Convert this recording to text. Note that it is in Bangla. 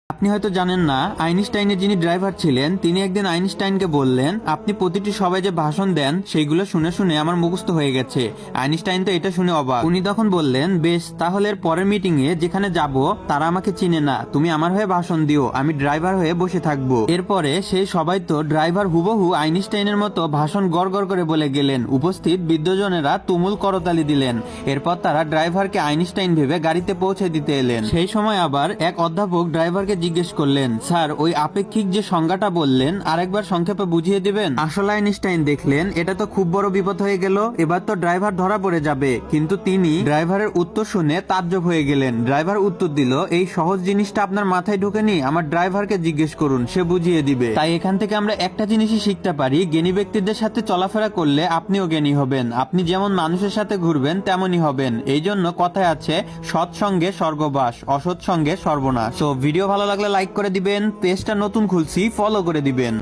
আপনি হয়তো জানেন না, আইনস্টাইনের যিনি ড্রাইভার ছিলেন তিনি একদিন আইনস্টাইনকে বললেন, আপনি প্রতিটি সবাই যে ভাষণ দেন সেইগুলো শুনে শুনে আমার মুখস্থ হয়ে গেছে। আইনস্টাইন তো এটা শুনে অবাক। উনি তখন বললেন, বেশ, তাহলে এর পরের মিটিং এ যেখানে যাব তারা আমাকে চিনে না, তুমি আমার হয়ে ভাষণ দিও, আমি ড্রাইভার হয়ে বসে থাকবো। এরপরে সেই সবাই তো ড্রাইভার হুবহু আইনস্টাইনের মতো ভাষণ গড় করে বলে গেলেন। উপস্থিত বৃদ্ধজনেরা তুমুল করতালি দিলেন। এরপর তারা ড্রাইভারকে আইনস্টাইন ভেবে গাড়িতে পৌঁছে দিতে এলেন। সেই সময় আবার এক অধ্যাপক ড্রাইভারকে জিজ্ঞেস করলেন, স্যার, ওই আপেক্ষিক যে সংজ্ঞাটা বললেন আরেকবার সংক্ষেপে বুঝিয়ে দিবেন। আসলে আইনস্টাইন দেখলেন এটা তো খুব বড় বিপদ হয়ে গেল, এবার তো ড্রাইভার ধরা পড়ে যাবে। কিন্তু তিনি ড্রাইভারের উত্তর শুনে তাজ্জব হয়ে গেলেন। ড্রাইভার উত্তর দিল, এই সহজ জিনিসটা আপনার মাথায় ঢুকেনি, আমার ড্রাইভারকে জিজ্ঞেস করুন, সে বুঝিয়ে দিবে। তাই এখান থেকে আমরা একটা জিনিসই শিখতে পারি, জ্ঞানী ব্যক্তিদের সাথে চলাফেরা করলে আপনিও জ্ঞানী হবেন। আপনি যেমন মানুষের সাথে ঘুরবেন তেমনই হবেন। এই জন্য কথায় আছে, সৎ সঙ্গে স্বর্গবাস, অসৎ সঙ্গে সর্বনাশ। তো ভিডিও ভালো লাগলে লাইক করে দিবেন, পেজটা নতুন খুলছি, ফলো করে দিবেন।